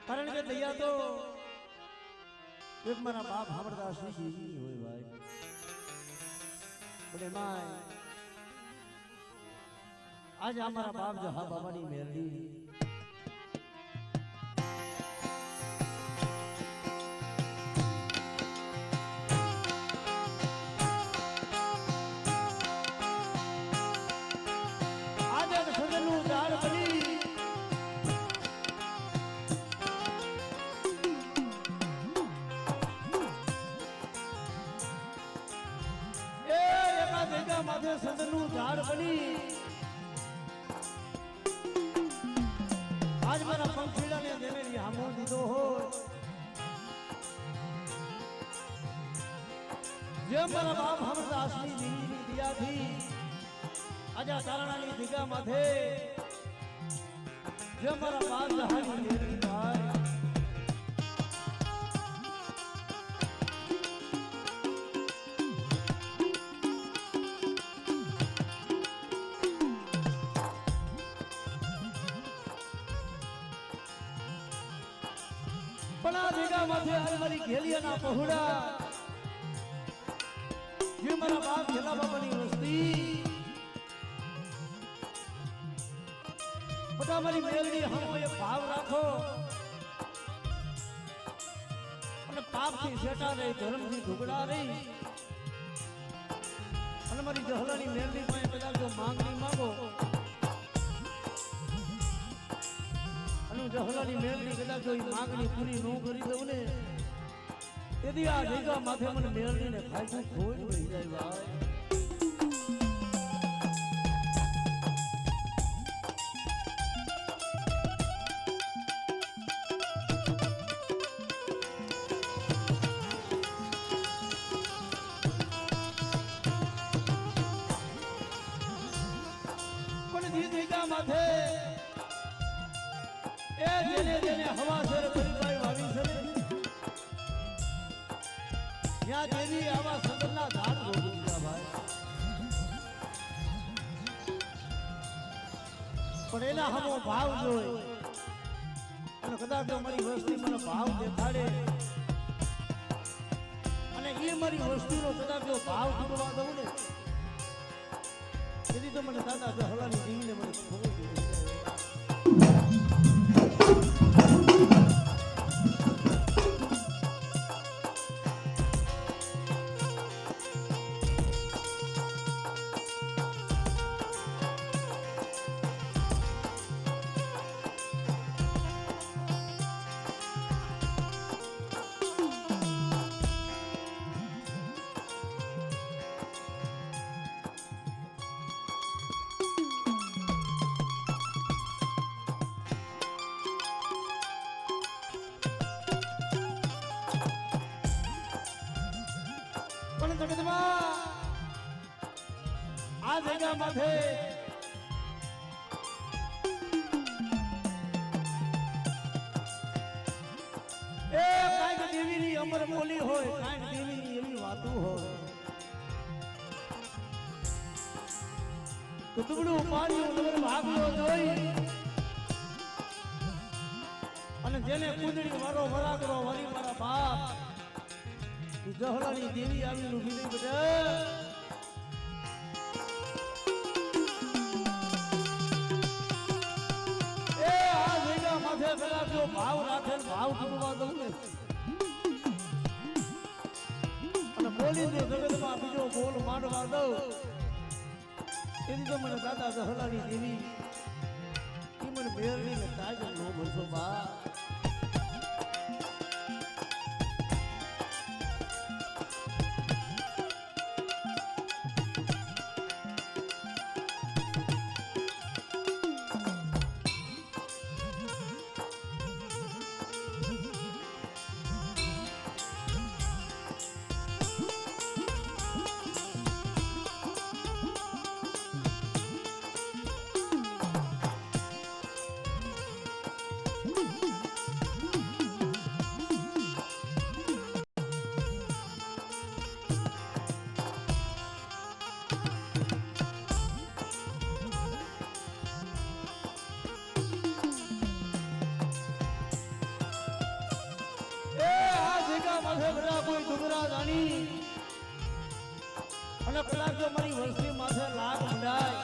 કારણ કે દયા તો એક મારા બાપ હામરદાસજી હોય ભાઈ. પણ એમાં આજે અમારા બાપ જો હા બાબાની મેરડી આજે સદનનું ઝાડ બની માથે સદનનું ઝાડ બની આજ મારા પંખીડાને જેને હામો દીધો હોય જે મારા બાપ હામરદાસની જીની દિયાથી આજે તારણાની દીગા માથે જે મારા બાપ જહાની દેવી ભાઈ મારી ઘેલિયાના પહોળા જે મારા બાપ ઘેલા બાબાની વસ્તી બધા મારી મેલડી હમો એ ભાવ રાખો અને પાપથી શેટા રહી ધર્મથી ઢુકડા રહી અને મારી જહલાની મેલડી પાસે કદાચ જો માંગણી માંગો જહલાની મેળની કદાચ જો માંગણી પૂરી ન કરી દઉં ને તેથી આ જગ્યા માથે મને મેળવીને ખાઈ ખોઈ રહી જાય ભાઈ. પણ જી જગ્યા માથે એ જેને જેને હવા સર પરિભાઈ વાવી સર ત્યાં દેવી આવા સદનના ઝાડ રોપી દીધા ભાઈ. પણ એના હમો ભાવ જોઈ અને કદાચ જો મારી વસ્તી મને ભાવ દેખાડે અને એ મારી વસ્તીનો કદાચ જો ભાવ પૂરવા દઉં ને તેથી તો મને દાદા જહલાની દીવીને મને ખબર જોઈએ. આ જગ્યા માથે એ કાંઈક દેવીની અમર બોલી હોય કાંઈક દેવીની એવી વાતો હોય તો દુબળું પાણી નગર ભાગલો જોઈ અને જેને કુંદડી વારો વરાગરો વરી મારા બાપ જહલાની દેવી આવીને ઊભી રહી બધા એ આ જગ્યા માથે પેલા જો ભાવ રાખે ભાવ પૂરવા દઉં ને અને બોલી દે જગતમાં બીજો બોલ માંડવા દઉં એની તો મને દાદા જહલાની દેવી એ મને મેળવી ને તાજ નો ભરસો બા. અને કદાચ જો મારી વસ્તી માથે લાગ મંડાય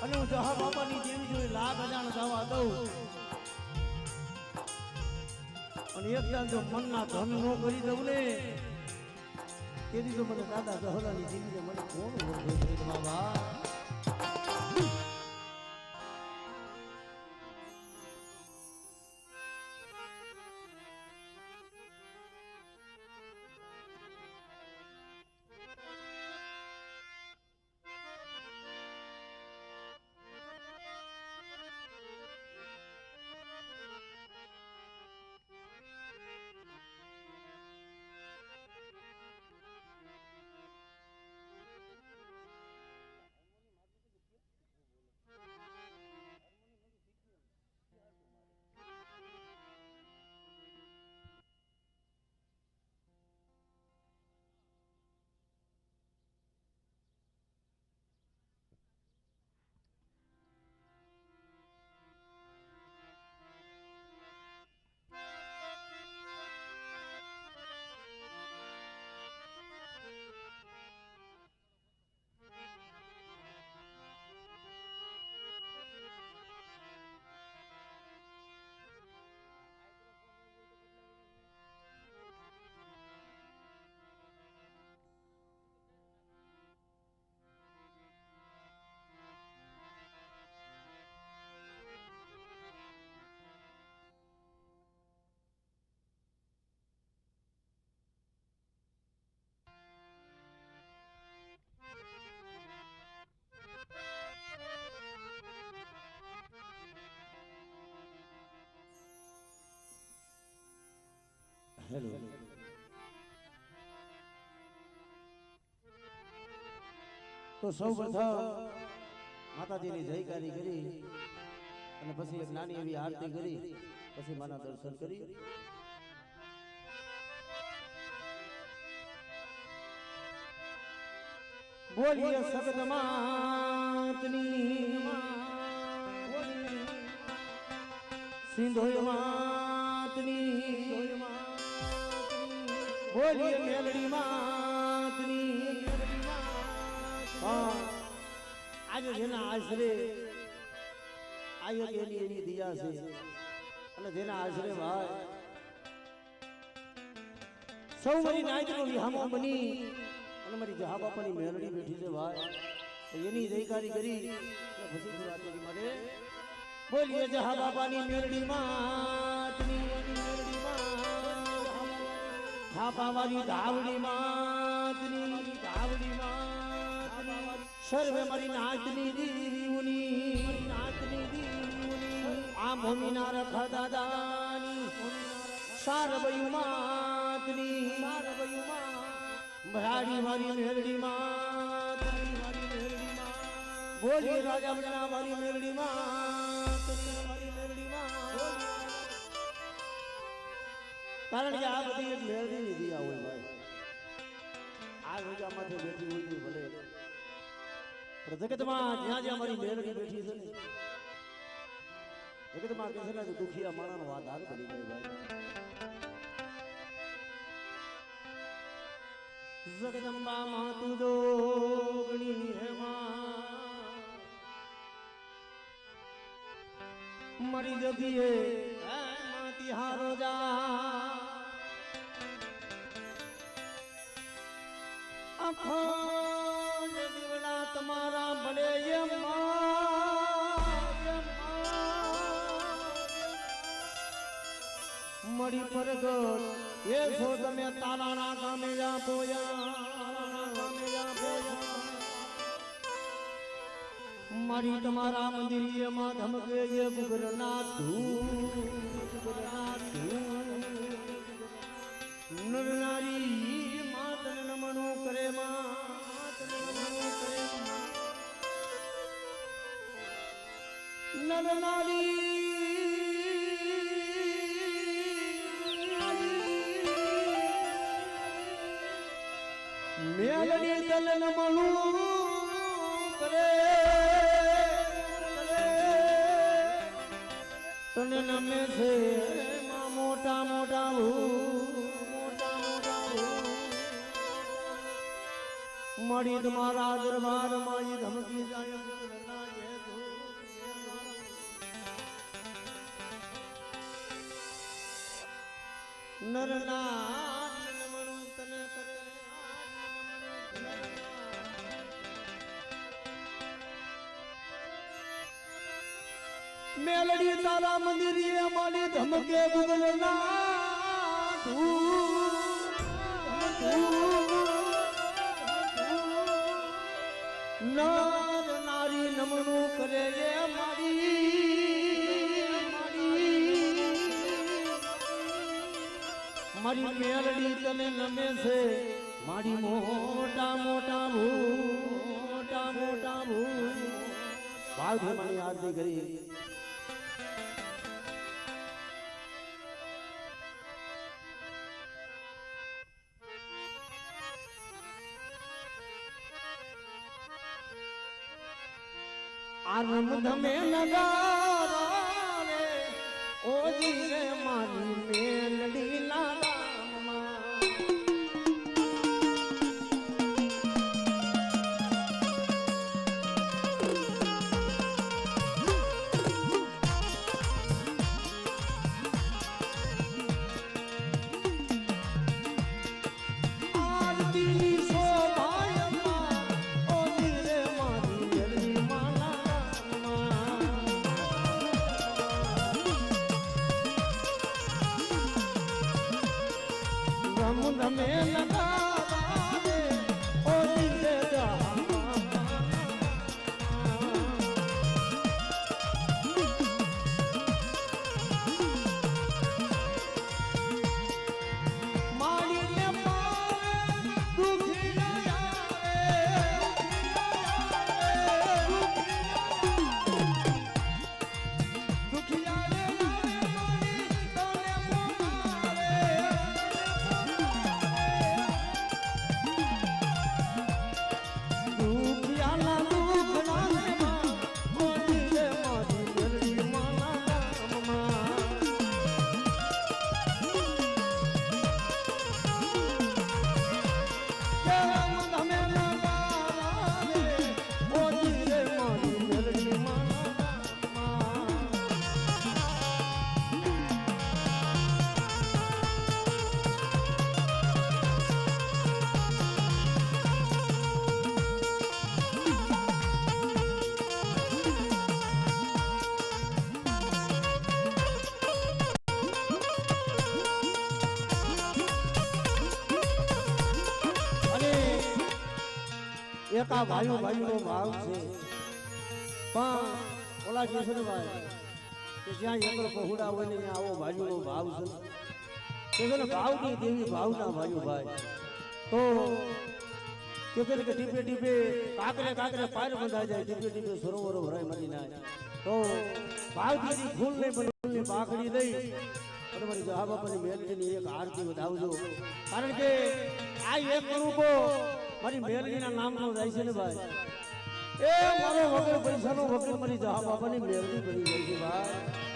અને હું જહા બાપાની દેવી જોઈ લાગ અજાણ થવા દઉં અને એકદમ જો મનના ધન નો કરી દઉં ને તેથી તો મને દાદા જહલાની દેવીને મને કોણ ઓળખે છે બાબા. હેલો તો સૌ પ્રથમ માતાજીની જયકારી કરી અને પછી એક નાની એવી આરતી કરી પછી માના દર્શન કરી બોલીએ સગત માતની સિંધોય માતની બોલીએ મેલડી માતની. આજે જેના આશરે આયો એની એની દિયા છે અને જેના આશરે ભાઈ સૌ મારી નાયકનો વિહામો બની અને મારી જહા બાપાની મેલડી બેઠી છે ભાઈ એની જયકારી કરી પછી સુરાતરી માટે બોલીએ જહા બાપાની મેલડી માતની છાપાવાળી ધાવડી માતની સર્વે મારી નાચની દીવની આ ભૂમિના રખા દાદાની સારબયુ માતની ભરાડી મારી મેલડી માતની બોલી રાજા મના મારી મેલડી માતની કારણ કે આ બધી એક મેળવી લીધી આ હોય ભાઈ આ રોજામાંથી બેઠી હોય છે ભલે પણ જગતમાં જ્યાં જ્યાં મારી મેળવી બેઠી છે ને જગતમાં કે છે ને દુખિયા માણાનો આધાર બની જાય ભાઈ. જગદંબા માતુ જોગણી હેમાં મારી જગીએ હારો જા અખંડ દીવડા તમારા ભલે મળી પરગટ એ છો તમે તારાના ગામે જા મારી તમારા મંદિરમાં ધમકે એ ગુગરનાથ નરનારી માતન નમનો કરે નરનારી મેલડી દલન મનું કરે તને નમે છે મોટા મોટા મારી તમારા દરબાર માં ધમકી જાય પુત્રના જે નરના નમણું તને કરે મેલડી તારા મંદિરે મારી ધમકે ગુગલના નર નારી નમણું કરે મારી મેલડી તને નમે છે મારી મોટા મોટા ભૂ ભાવ મારી આરતી કરી આરમ ધમે નગારા રે ઓજી રે મારી મેલડી ના રમે લગાવા રે ઓ દિલે માડીને પાવે દુખી એક આ ભાઈઓ ભાઈનો ભાવ છે પણ ઓલા કિશોરભાઈ કે જ્યાં એકલો પહોળા હોય ને ત્યાં આવો ભાઈઓનો ભાવ છે કે ભાવની દેવી ભાવના ભાઈઓ ભાઈ તો કે ટીપે ટીપે કાકરે કાકરે પાર બંધા જાય ટીપે ટીપે સરોવરો ભરાય મરી નાય તો ભાવથી ફૂલ ને ફૂલની પાકડી લઈ અને મારી જહા બાપાની મેલડીની એક આરતી વધાવજો કારણ કે આ એક રૂપો મારી મેલડીના નામનો જાય છે ને ભાઈ એ મારો વગર પૈસાનો વગર મારી જહા બાપાની મેલડી બની જાય છે ભાઈ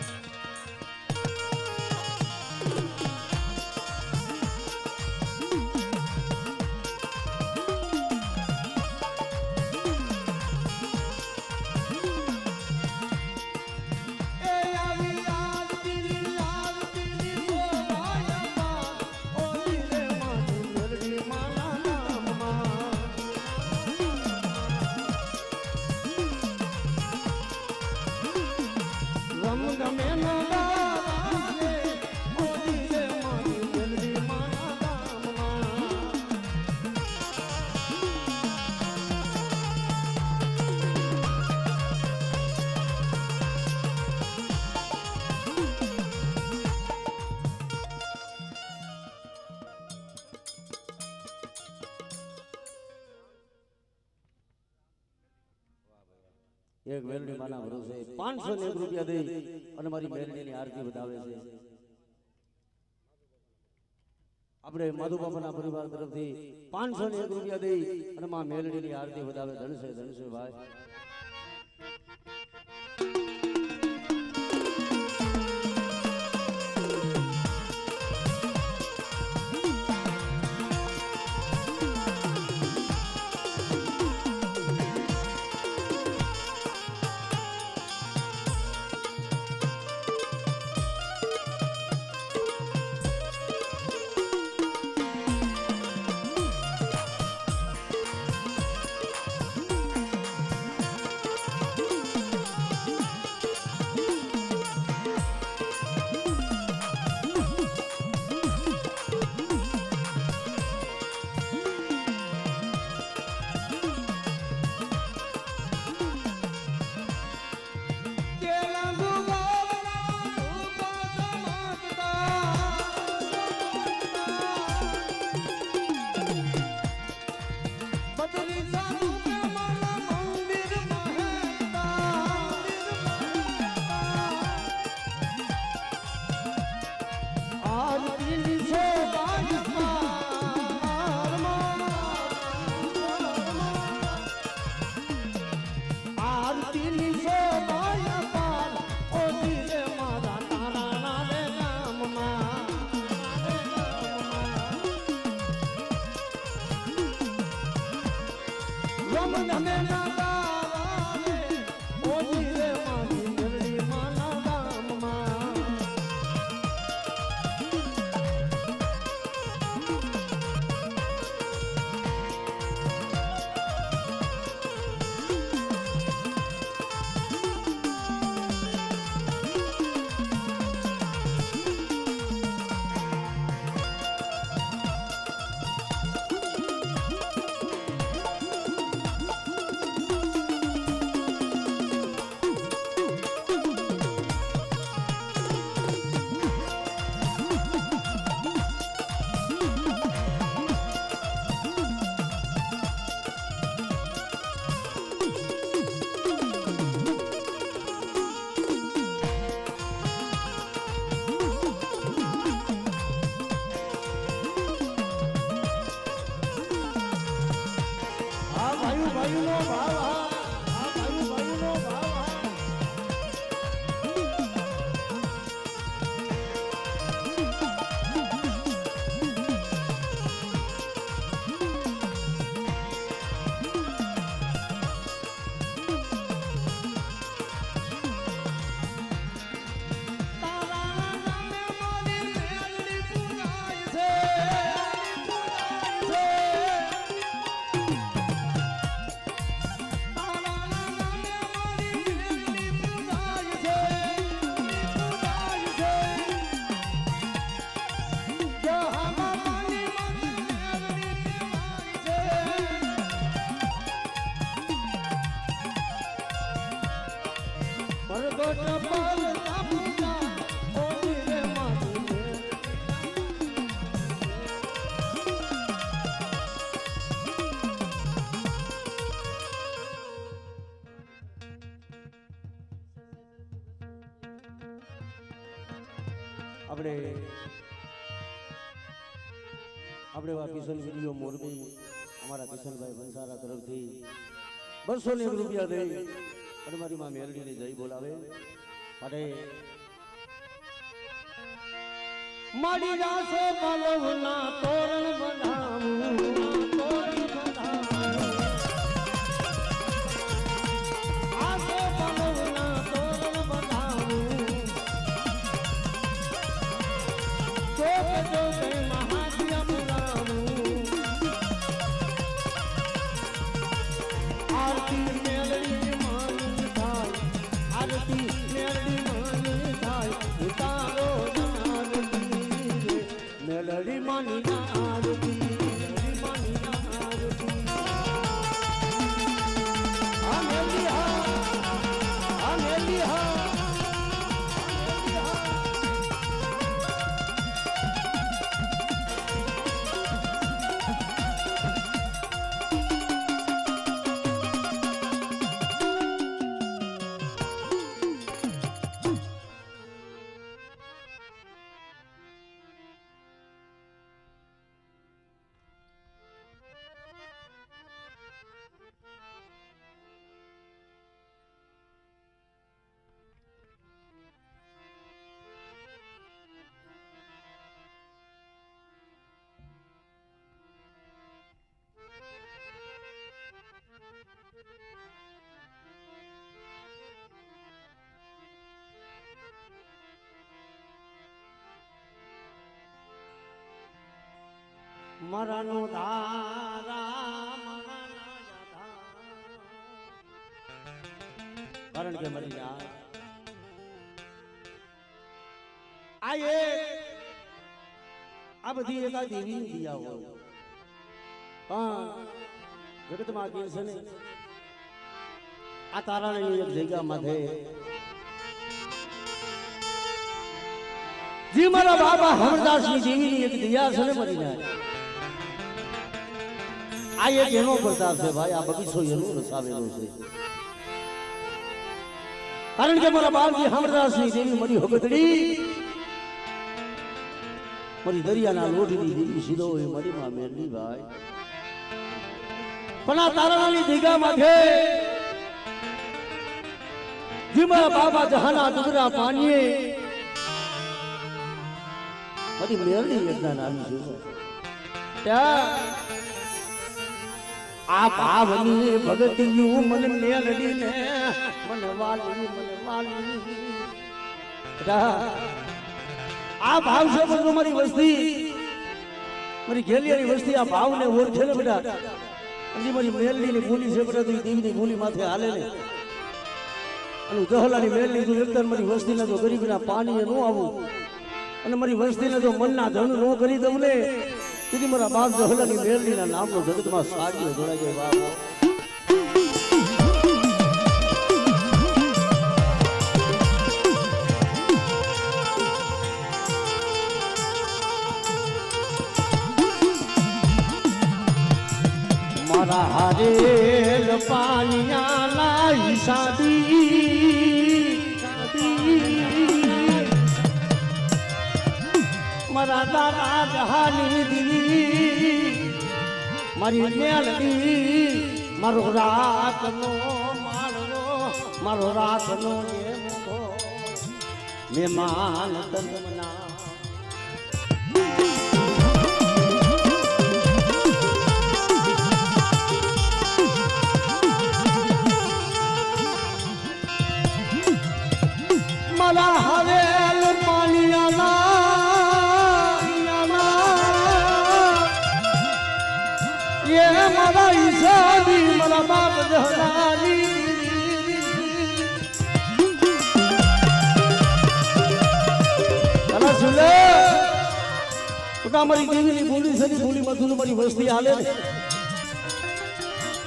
એક મેલડી માના ભરોસે 501 રૂપિયા દઈ અને મારી મેલડીની આરતી વધાવે છે આપણે માધુ બાપાના પરિવાર તરફથી 501 રૂપિયા દઈ અને માં મેલડીની આરતી વધાવે ધનશે ભાઈ ગમ ગમે ના ગાવાને ઓજી રે મારી મેલડી માના ગામમાં ભાઈનો ભાવ આ ભાઈનો ભાવ આપણે કિશન વિડીયો મોરબી અમારા કિશનભાઈ બંસારા તરફથી 200 રૂપિયા દઈ અને મારી માં મેલડીને જય બોલાવે માટે માડી જાસો પલવના તોરણ બનાવું તોરણ બનાવું આસો પલવના તોરણ બનાવું ચોક ચોકે મહાત્યા બોલાવું આરતી મેલડી માની થાય આરતી મેલડી માની થાય ઉતારો મેલડી માની આરતી મેલડી માની આરતી આ મેલડી આ મેલડી મરનો ધારા કારણ કે મરી જાય આ બધી એકા દેવીની દિયા હોય પણ જગતમાં કે છે ને આ તારાની એક જગ્યા માથે જી મારા બાબા હરદાસની દેવીની એક દિયા છે ને મરી જાય આ એક એનો પ્રતાપ છે ભાઈ આ બગીચો એનો રસાવેલો છે કારણ કે મારા બાપજી હરદાસની દેવી મરી હગદડી મરી દરિયાના લોઢની દેવી સીધો એ મરી માં મેરડી ભાઈ પણ આ તારાની દીગા માથે જી મારા બાબા જહાના ડુગરા પાણીએ મરી મેરડી એકના નામ છે ત્યાં આ ભાવની ભગતિયું મને મેલડીને મને વાલી આ ભાવ છે બધું મારી વસ્તી મારી ઘેલિયાની વસ્તી આ ભાવને ઓળખે ને બેટા હજી મારી મેલડીની ભૂલી છે બેટા તું દેવીની ભૂલી માથે હાલે ને અને જહલાની મેલડી તું એકદમ મારી વસ્તીને તો ગરીબીના પાણીએ ન આવું અને મારી વસ્તીને તો મનના ધન ન કરી દઉં ને તેથી મારા બાપ જહલાની મેલડીના નામનો જગતમાં સાડીઓ જોડાઈ જાય બાપ મારા હારેલ પાનિયા લાઈ સાદી મારા દાદા જહાની દીવી મારી મેલડી મારો રાતનો મારો રાતનો મહેમાન તંદમના મારા હવેલ પાનિયાના ये मारा ईसादी मारा बाप जहलानी कला सुले उटा मारी देवीनी बोली सनी बोली मधुन मारी वस्ती हाले ने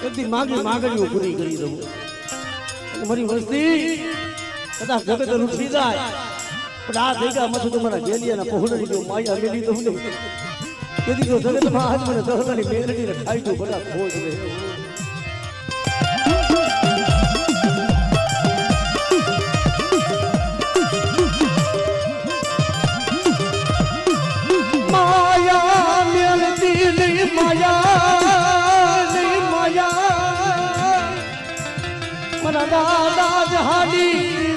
एक दी मागणी पूरी કરી દઉં મારી વસ્તી કદાચ જગત રૂઠી જાય પણ આ જગ્યા માં તમારા ગેલિયાના પહોળની જો માયા મેલી દઉં ને તેથી જો જગતમાં આજ મને દહલાની મેલડીને ખાઈ દઉં ભલા ખોજ રહે માયા મેલડી ની માયા મના દાદા જહાની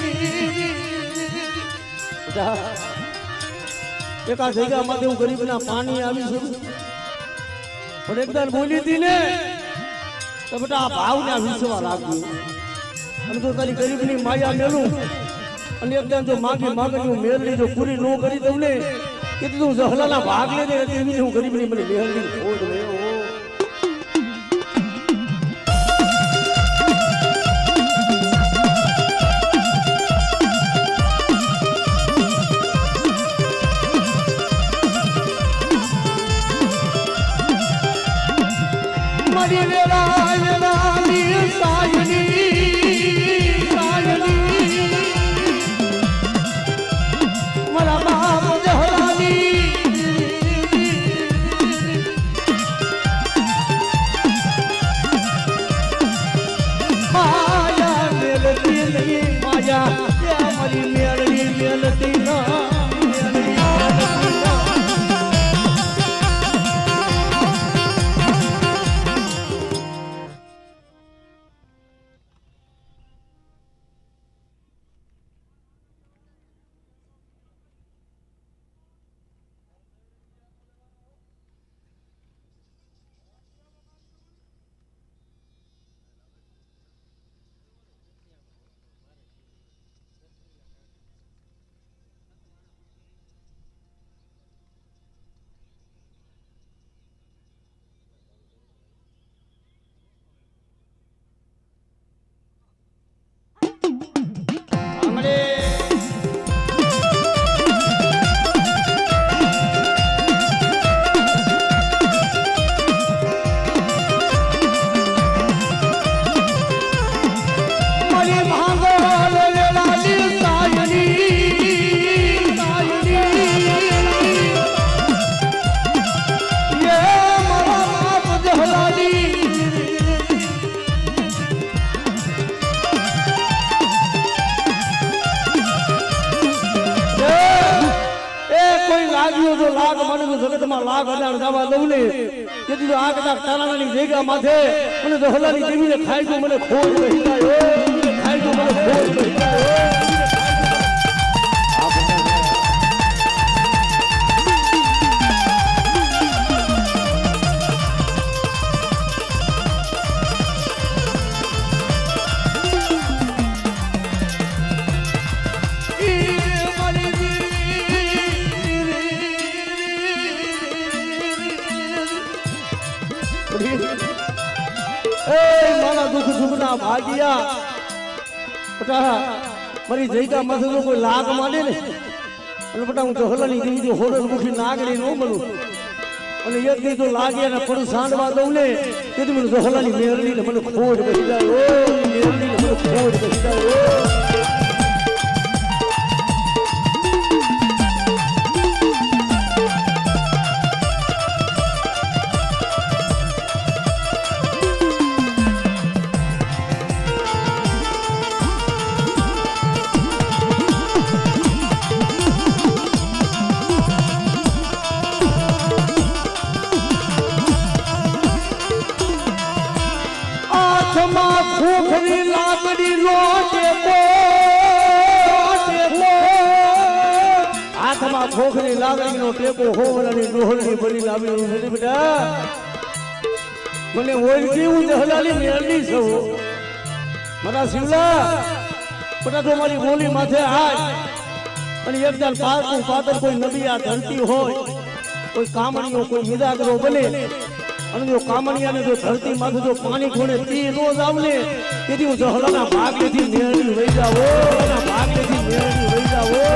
એકા જગ્યામાં હું ગરીબના પાણી આવી છું પણ એકદમ બોલી હતી ને તો બેટા આ ભાવને વિશ્વા રાખજો અને તો તારી ગરીબની માયા મેલું અને એકદમ જો માગણી મેલની જો પૂરી ન કરી દઉં ને કે તું જહલાના ભાગ લેજે એવી હું ગરીબની મને મેલની ખોજ રહ્યો લાગ અડાણ જવા દઉં ને તેથી આ કદાચ તારાની જગ્યા માથે મને દહલાની દેવીને ખાઈ ગયું મને ખોજ રહી જાય ખાઈ ગયું મને ખોજ રહી જાય એ મારા દુઃખ સુખના ભાગ્યા બટા મારી જઈકા માથે જો કોઈ લાગ માંડે ને અને બટા હું તો હલાની દેવી જો હોડર મુખી નાગડી ન બનું અને યજ્ઞ તો લાગે ને પણ સાંડવા દઉં ને તેથી મને હલાની મેરડી ને મને ખોડ બેસી જાય ઓ મેરડી ને મને ખોડ બેસી જાય ઓ ભૂખની લાકડી નો ટેકો હાથમાં ભૂખની લાકડી નો ટેકો હોવલાની ડોહલની ભરી લાવી નથી બેટા મને ઓળખી હું હલાલી મેળવી છું મારા શિવલા બેટા તો મારી બોલી માથે હાથ અને એકદમ પારકું પાતર કોઈ નબી આ ધરતી હોય કોઈ કામણીઓ કોઈ વિદાગરો બને અને જો કામણિયાને જો ધરતી માંથી જો પાણી ખોણે તી નો જાવને તેથી હું જહલાના ભાગેથી મેળવી વઈ જાવો ના ભાગેથી મેળવી વઈ જાવો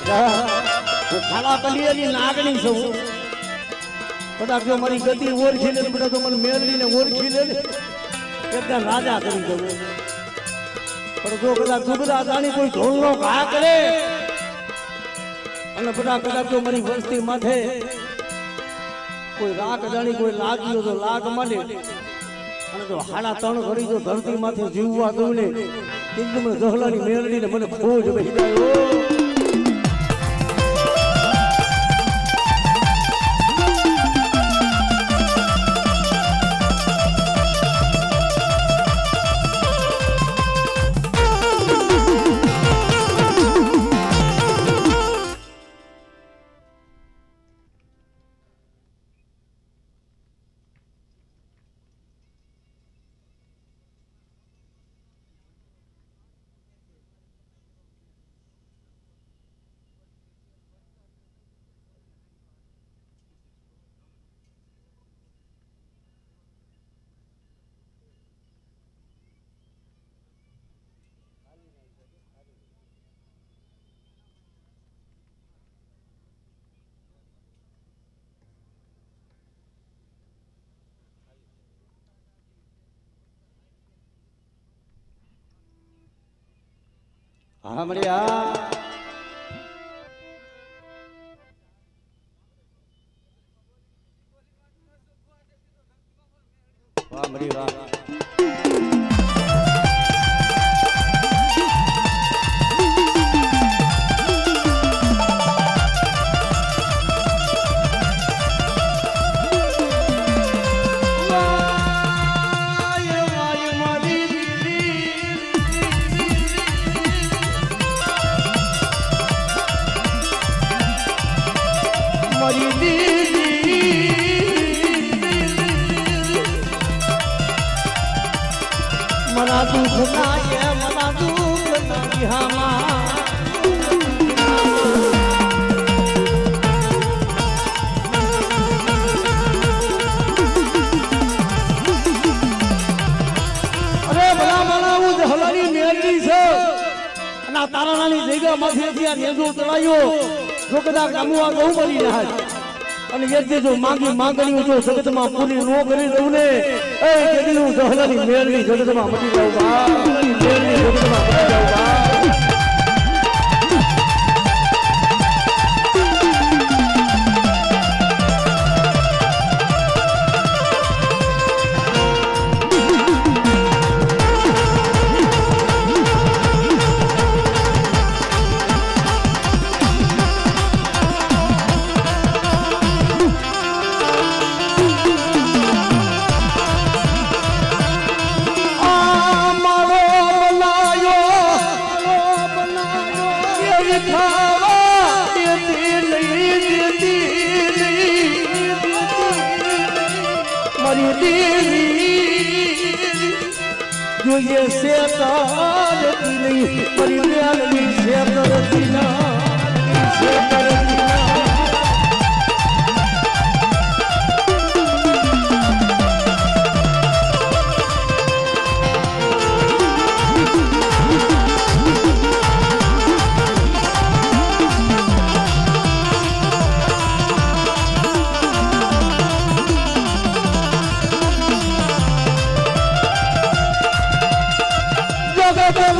દાદા ખાલા કલિયાની નાગણી છું બધા જો મારી ગતિ ઓળખી લે બધા તો મને મેળવીને ઓળખી લે એકદમ રાજા કરી દઉં પણ જો કદાચ દુબરા જાણી કોઈ ઢોલનો ઘા કરે અને બધા કદાચ જો મારી વસ્તી માથે કોઈ રાગ જાણી કોઈ લાગ્યો તો લાગ માંડે અને જો હાડા ત્રણ ઘડી જો ધરતી માથે જીવવા દઉં ને એકદમ જહલાની મેળવીને મને ખોજ બેસી જાય હા મળી વાહ મળી વાહ મના દુઃખ ના મના દુઃખ ના હામા અરે ભલા ભલા હું હલાની મેળવી છે અને તારાની જગ્યામાંથી ત્યાં નેજો ચડાયો જો કદાચ અમુઆ ગૌ મળી ના અને યજ્ઞ જો માંગણી જો જગતમાં પૂરી નો કરી દઉં ને એ કેદી હું જહલાની મેળવી જગતમાં મટી જાઉં બા મેળવી જગતમાં મટી જાઉં બા જે શેતરતી નહીં મારી મેલડી શેતરતી ના શેતરતી ના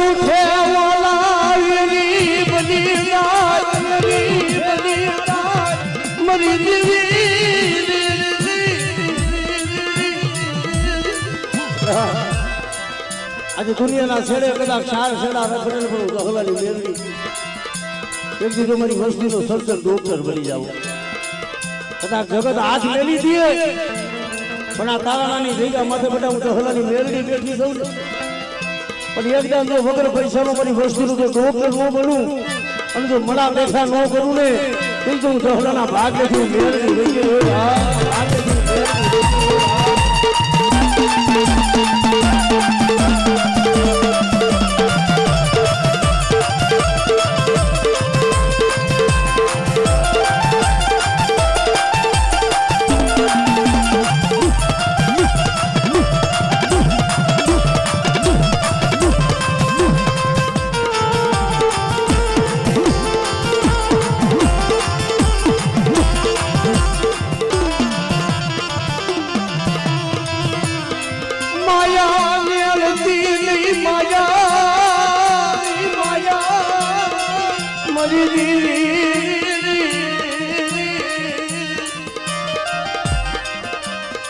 ઉઠે વાલા વીરી બની રાત મરી દીવી આજે દુનિયાના છેડે કદાચ ચાર છેડા રખડેલ પણ દહલાની મેળવી એક દીધો મારી વસ્તીનો સર્જન ડોક્ટર બની જાવ કદાચ જગત હાથ મેલી દે પણ આ તારાની જગ્યા માથે બધા હું દહલાની મેળવી બેઠી જઉં ને પણ એકદમ જો વગર પૈસાનો મારી વસ્તુનું જો ડોક્ટર ન બનું અને જો મડા બેઠા ન કરું ને તો હું દહલાના ભાગ નથી મેળવી રહી હોય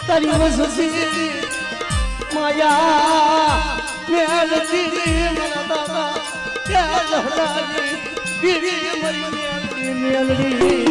તારી વસતી માયા મેલતી મના દાદા કે જહલાની બીવી મરી મેલડી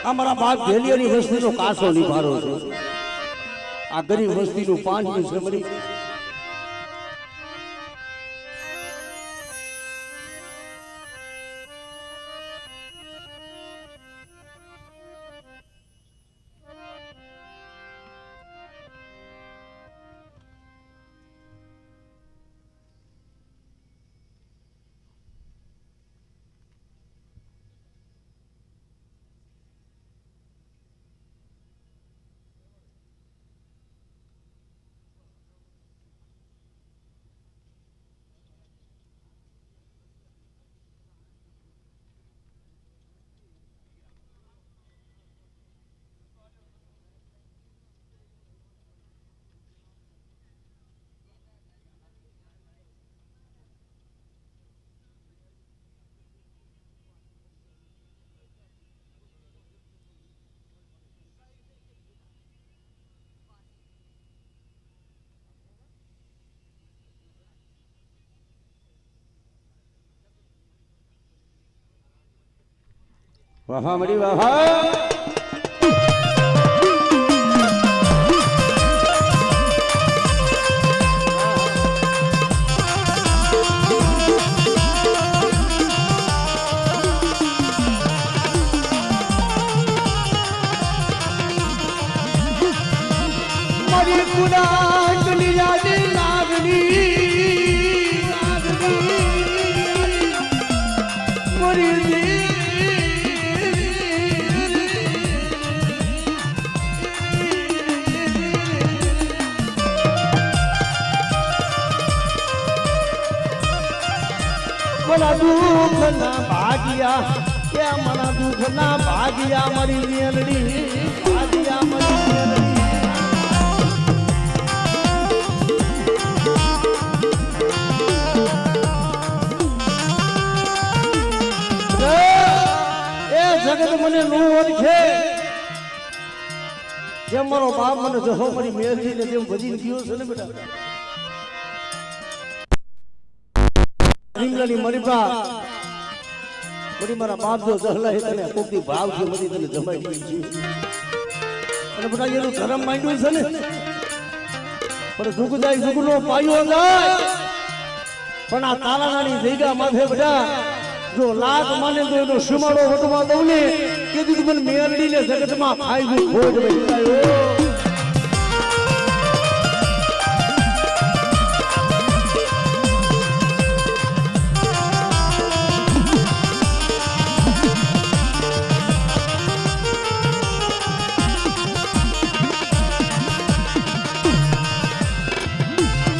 અમારા બાપ ભેલિયાની વસ્તીનો કાસો નિભારો છે આ ગરીબ વસ્તીનું 5 દિવસ મરી વાહ મરી વાહ મારી કુડા દુનિયાની લાગણી મારા દુઃખ ના ભાગ્યા કે મારા દુઃખ ના ભાગ્યા મારી મેલડી ભાગ્યા મારી મેલડી જગત મને નો ઓળખે જેમ મારો બાપ મને જહો મારી મેલડી ને જેમ ભજીને ગયો છે ને બેટા રીંગણાની મરીપા બધી મારા બાપ જો જહલા તને કોકની ભાવ છે બધી તને જમાઈ ગઈ છે અને બેટા એનું ધર્મ માંડ્યું છે ને પણ દુઃખ જાય દુઃખનો પાયો જાય પણ આ તાલાનાની જગ્યા માથે બેટા જો લાખ માને તો એનો સુમાડો વટવા દઉં ને કે તું મને મેરડી ને જગતમાં ફાયદો ખોટ બેઠાયો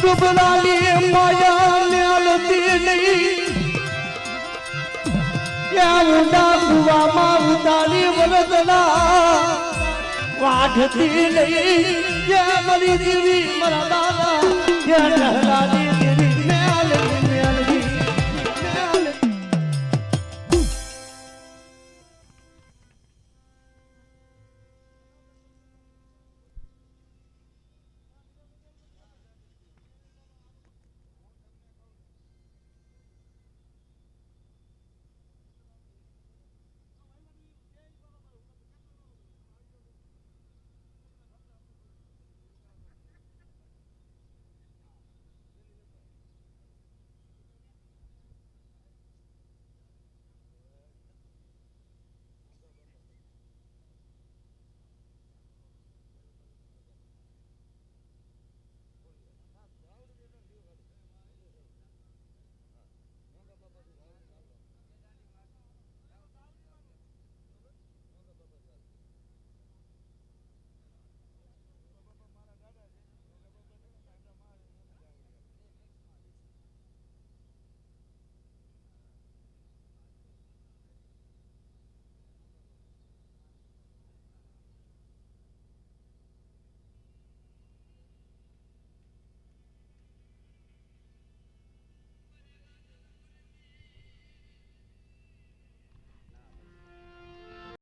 ડુબલાની માયા ને અલતી નહીં ઊંડા કુવામાં ઉતારી વરદના વાઢતી નહીં મારી દેવી મારા દાદા ડહલાની દેવી